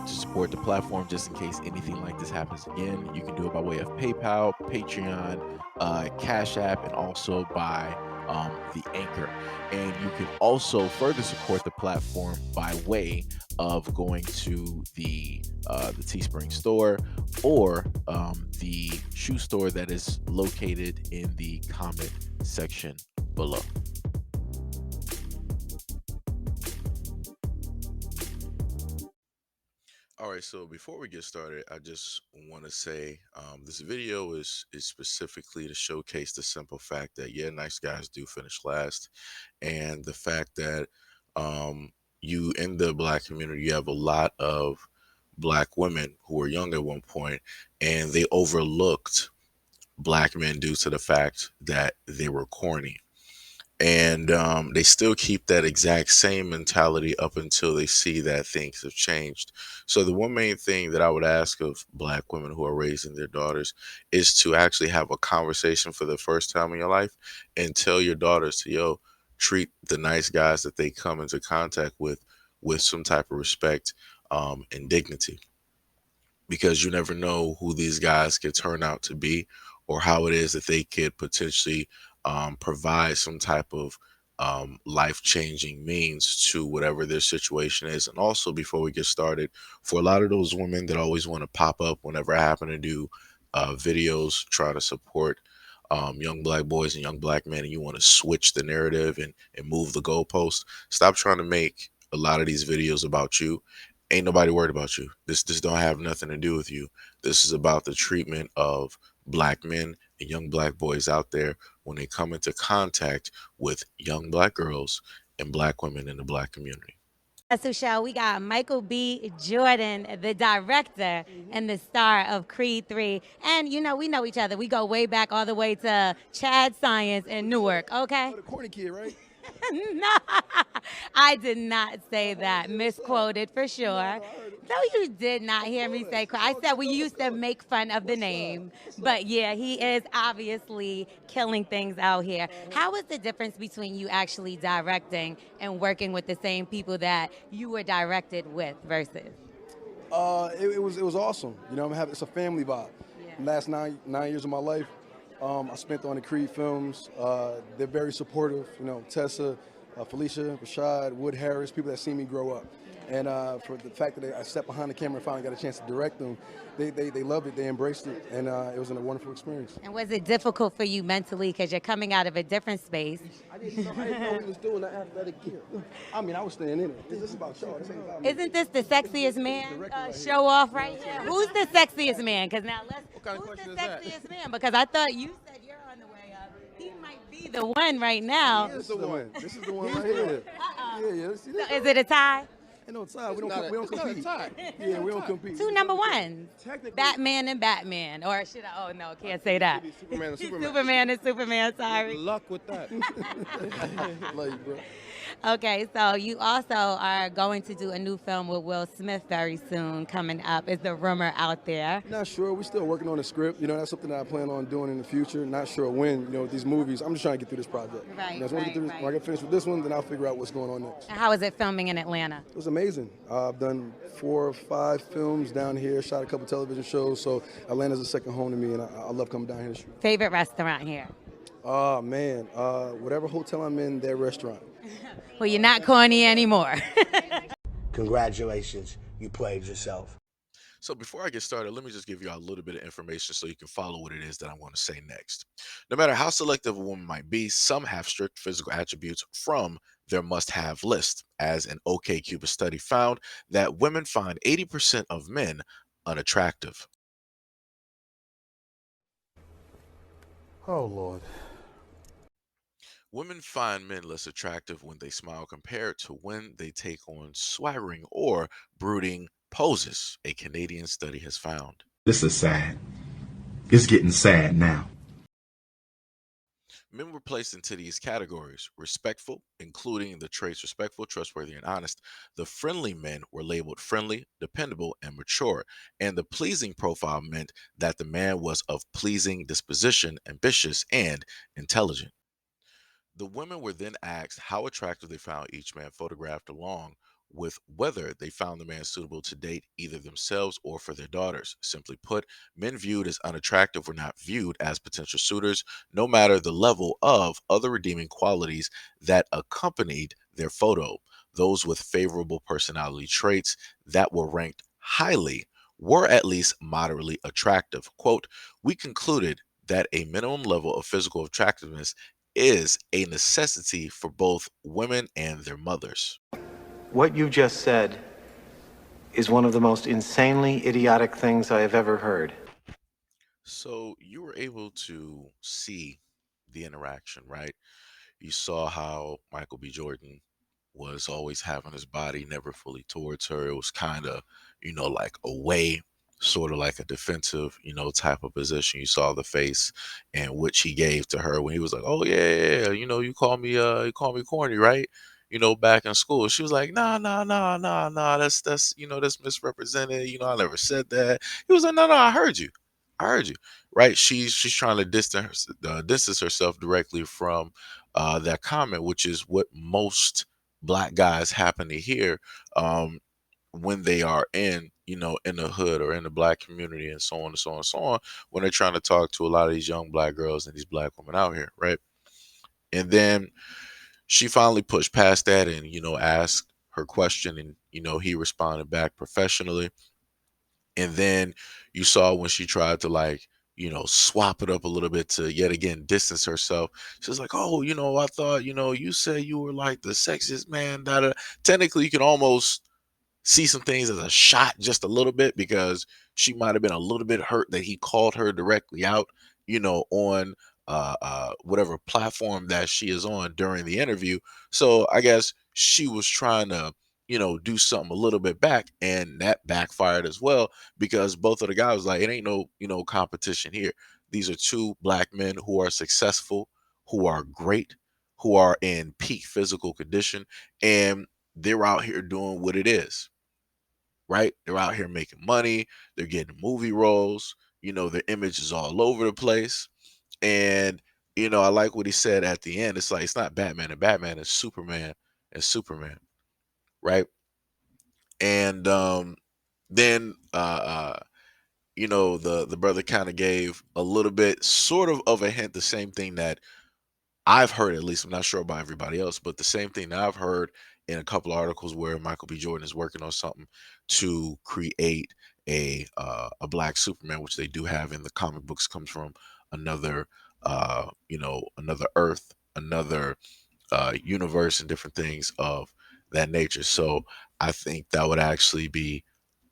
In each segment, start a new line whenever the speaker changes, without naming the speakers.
want to support the platform just in case anything like this happens again, you can do it by way of PayPal, Patreon, Cash App, and also by the Anchor. And you can also further support the platform by way of going to the Teespring store or the shoe store that is located in the comment section below. All right, so before we get started, I just want to say this video is specifically to showcase the simple fact that yeah, nice guys do finish last, and the fact that you in the black community you have a lot of black women who were young at one point, and they overlooked black men due to the fact that they were corny, and they still keep that exact same mentality up until they see that things have changed. So the one main thing that I would ask of black women who are raising their daughters is to actually have a conversation for the first time in your life and tell your daughters to treat the nice guys that they come into contact with some type of respect and dignity, because you never know who these guys could turn out to be or how it is that they could potentially provide some type of life changing means to whatever their situation is. And also, before we get started, for a lot of those women that always want to pop up whenever I happen to do videos trying to support young black boys and young black men, and you want to switch the narrative and move the goalpost, stop trying to make a lot of these videos about you. Ain't nobody worried about you. This don't have nothing to do with you. This is about the treatment of black men and young black boys out there when they come into contact with young black girls and black women in the black community.
So, show we got Michael B. Jordan, the director and the star of Creed 3. And we know each other. We go way back all the way to Chad Science in Newark, okay?
The corny kid, right?
No, I did not say that. Misquoted for sure. No, you did not hear me say. I said we used to make fun of the name, but yeah, he is obviously killing things out here. How is the difference between you actually directing and working with the same people that you were directed with versus?
It was awesome. It's a family vibe.
Yeah.
Last nine years of my life, I spent on the Creed films. They're very supportive. Tessa, Felicia, Rashad, Wood Harris, people that see me grow up. And for the fact that I stepped behind the camera and finally got a chance to direct them, they loved it, they embraced it, and it was a wonderful experience.
And was it difficult for you mentally because you're coming out of a different space?
I didn't know he was doing the athletic gear. I mean, I was staying in it. This is about y'all. This ain't about me.
Isn't this the sexiest man show off right here? Who's the sexiest man? Because now who's the sexiest man? Because I thought you said you're on the way up. He might be the one right now.
This is the one. This is the one right here. Yeah. See
So is it a tie?
Ain't no tie. We don't compete. Yeah, we don't compete.
Two number ones. Batman and Batman. Or should I? Oh, no, can't say that.
Superman and Superman.
Superman and Superman, sorry.
Good luck with that.
Love you, bro.
Okay, so you also are going to do a new film with Will Smith very soon coming up. Is the rumor out there?
Not sure. We're still working on the script. That's something that I plan on doing in the future. Not sure when. With these movies, I'm just trying to get through this project.
Right,
When I get finished with this one, then I'll figure out what's going on next.
And how is it filming in Atlanta?
It was amazing. I've done 4 or 5 films down here, shot a couple television shows, so Atlanta's a second home to me, and I love coming down here to shoot.
Favorite restaurant here?
Oh, man. Whatever hotel I'm in, their restaurant.
Well, you're not corny anymore.
Congratulations, you played yourself.
So before I get started, let me just give you a little bit of information so you can follow what it is that I want to say next. No matter how selective a woman might be, some have strict physical attributes from their must-have list, as an OkCupid study found that women find 80% of men unattractive.
Oh, Lord.
Women find men less attractive when they smile compared to when they take on swaggering or brooding poses, a Canadian study has found.
This is sad. It's getting sad now.
Men were placed into these categories: respectful, including the traits respectful, trustworthy, and honest. The friendly men were labeled friendly, dependable, and mature. And the pleasing profile meant that the man was of pleasing disposition, ambitious, and intelligent. The women were then asked how attractive they found each man photographed along with whether they found the man suitable to date either themselves or for their daughters. Simply put, men viewed as unattractive were not viewed as potential suitors, no matter the level of other redeeming qualities that accompanied their photo. Those with favorable personality traits that were ranked highly were at least moderately attractive. Quote, we concluded that a minimum level of physical attractiveness is a necessity for both women and their mothers.
What you just said is one of the most insanely idiotic things I have ever heard.
So you were able to see the interaction, right? You saw how Michael B. Jordan was always having his body never fully towards her. It was kind of, like away, sort of like a defensive, type of position. You saw the face and which he gave to her when he was like, "Oh yeah, yeah, yeah, you call me corny, right?" Back in school. She was like, "Nah, nah, nah, nah, nah. That's that's misrepresented. I never said that." He was like, "No, no, I heard you. I heard you." Right? She's trying to distance herself directly from that comment, which is what most black guys happen to hear um, when they are in the hood or in the black community and so on and so on and so on, when they're trying to talk to a lot of these young black girls and these black women out here, right? And then she finally pushed past that and, asked her question and, he responded back professionally. And then you saw when she tried to swap it up a little bit to yet again distance herself. She was like, "Oh, I thought, you said you were like the sexiest man." Da, da. Technically, you can almost see some things as a shot just a little bit because she might have been a little bit hurt that he called her directly out, on whatever platform that she is on during the interview. So I guess she was trying to, do something a little bit back, and that backfired as well because both of the guys was like, it ain't no, competition here. These are two black men who are successful, who are great, who are in peak physical condition, and they're out here doing what it is, right? They're out here making money, they're getting movie roles, their image is all over the place. And, I like what he said at the end. It's like it's not Batman and Batman, it's Superman and Superman, right? And then the brother kind of gave a little bit sort of a hint, the same thing that I've heard, at least I'm not sure about everybody else, but the same thing that I've heard in a couple of articles where Michael B. Jordan is working on something to create a black Superman, which they do have in the comic books, comes from another another Earth, another universe, and different things of that nature. So I think that would actually be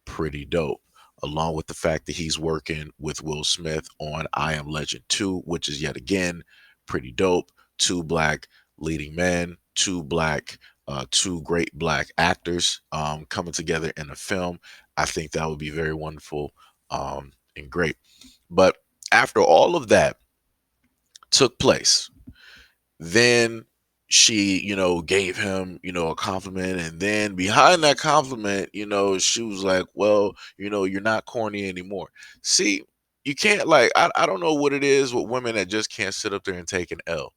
pretty dope. Along with the fact that he's working with Will Smith on I Am Legend 2, which is yet again pretty dope. Two black leading men, two great black actors coming together in a film. I think that would be very wonderful and great. But after all of that took place, then she, gave him, a compliment. And then behind that compliment, she was like, "Well, you're not corny anymore." See, you can't I don't know what it is with women that just can't sit up there and take an L.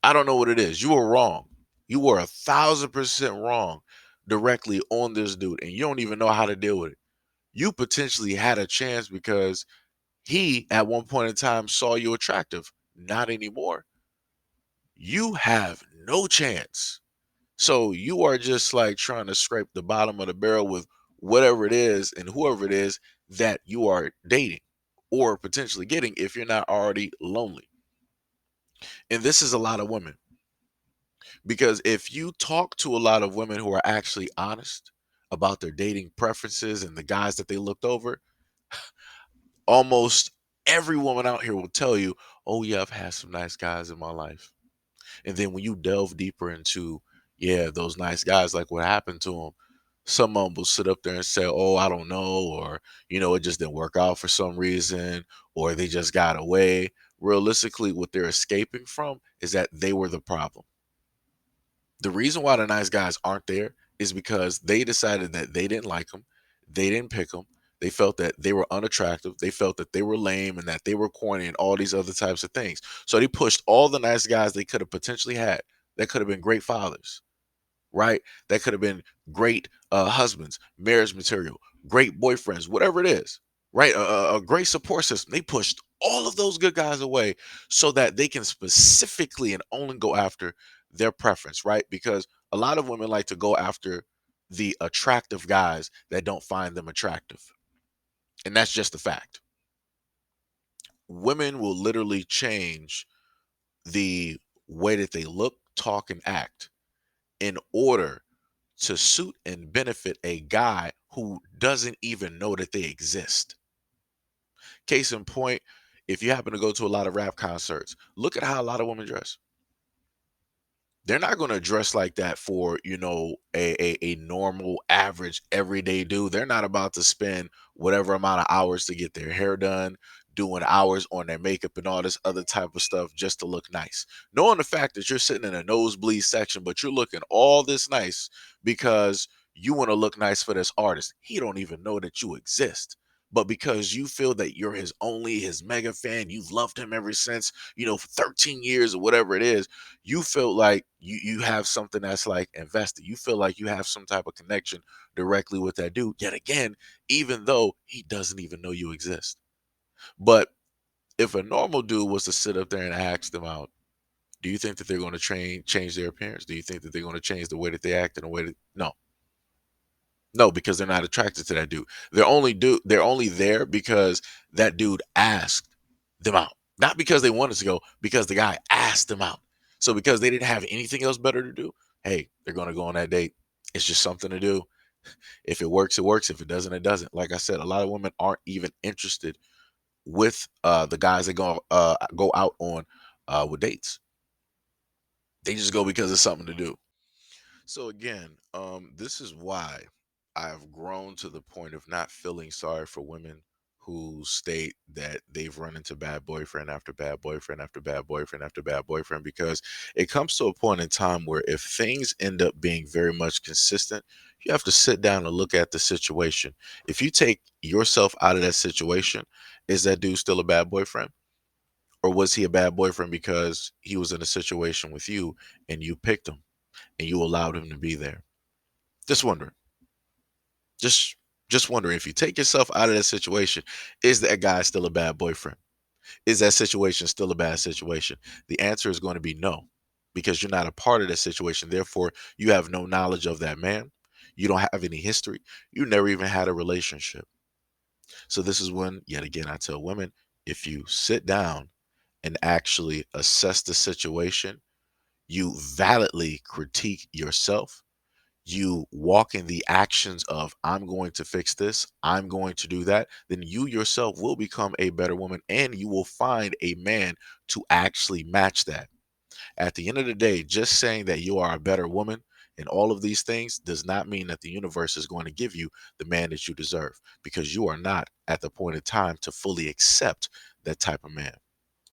I don't know what it is. You were wrong. You were 1,000% wrong directly on this dude, and you don't even know how to deal with it. You potentially had a chance because he, at one point in time, saw you attractive. Not anymore. You have no chance. So you are just like trying to scrape the bottom of the barrel with whatever it is and whoever it is that you are dating or potentially getting if you're not already lonely. And this is a lot of women because if you talk to a lot of women who are actually honest about their dating preferences and the guys that they looked over, almost every woman out here will tell you, "Oh, yeah, I've had some nice guys in my life." And then when you delve deeper into, yeah, those nice guys, like what happened to them, some of them will sit up there and say, "Oh, I don't know," or, "It just didn't work out for some reason," or "they just got away." Realistically, what they're escaping from is that they were the problem. The reason why the nice guys aren't there is because they decided that they didn't like them. They didn't pick them. They felt that they were unattractive. They felt that they were lame and that they were corny and all these other types of things. So they pushed all the nice guys they could have potentially had that could have been great fathers. right? That could have been great husbands, marriage material, great boyfriends, whatever it is, right? A great support system. They pushed all of those good guys away so that they can specifically and only go after their preference, right? Because a lot of women like to go after the attractive guys that don't find them attractive. And that's just a fact. Women will literally change the way that they look, talk, and act in order to suit and benefit a guy who doesn't even know that they exist. Case in point, if you happen to go to a lot of rap concerts, look at how a lot of women dress. They're not going to dress like that for, a normal, average, everyday dude. They're not about to spend whatever amount of hours to get their hair done, doing hours on their makeup and all this other type of stuff just to look nice. Knowing the fact that you're sitting in a nosebleed section, but you're looking all this nice because you want to look nice for this artist. He don't even know that you exist. But because you feel that you're his mega fan, you've loved him ever since, for 13 years or whatever it is, you feel like you have something that's like invested. You feel like you have some type of connection directly with that dude. Yet again, even though he doesn't even know you exist. But if a normal dude was to sit up there and ask them out, do you think that they're going to change their appearance? Do you think that they're going to change the way that they act and the way that no. No, because they're not attracted to that dude. They're only there because that dude asked them out. Not because they wanted to go, because the guy asked them out. So because they didn't have anything else better to do, hey, they're gonna go on that date. It's just something to do. If it works, it works. If it doesn't, it doesn't. Like I said, a lot of women aren't even interested with the guys that go out on with dates. They just go because it's something to do. So again, this is why I've grown to the point of not feeling sorry for women who state that they've run into bad boyfriend after bad boyfriend after bad boyfriend after bad boyfriend, because it comes to a point in time where if things end up being very much consistent, you have to sit down and look at the situation. If you take yourself out of that situation, is that dude still a bad boyfriend? Or was he a bad boyfriend because he was in a situation with you and you picked him and you allowed him to be there? Just wondering. Just just wondering, if you take yourself out of that situation, is that guy still a bad boyfriend? Is that situation still a bad situation? The answer is going to be no, because you're not a part of that situation. Therefore, you have no knowledge of that man. You don't have any history. You never even had a relationship. So this is when, yet again, I tell women, if you sit down and actually assess the situation, you validly critique yourself, you walk in the actions of, I'm going to fix this, I'm going to do that, then you yourself will become a better woman and you will find a man to actually match that. At the end of the day, just saying that you are a better woman and all of these things does not mean that the universe is going to give you the man that you deserve, because you are not at the point in time to fully accept that type of man.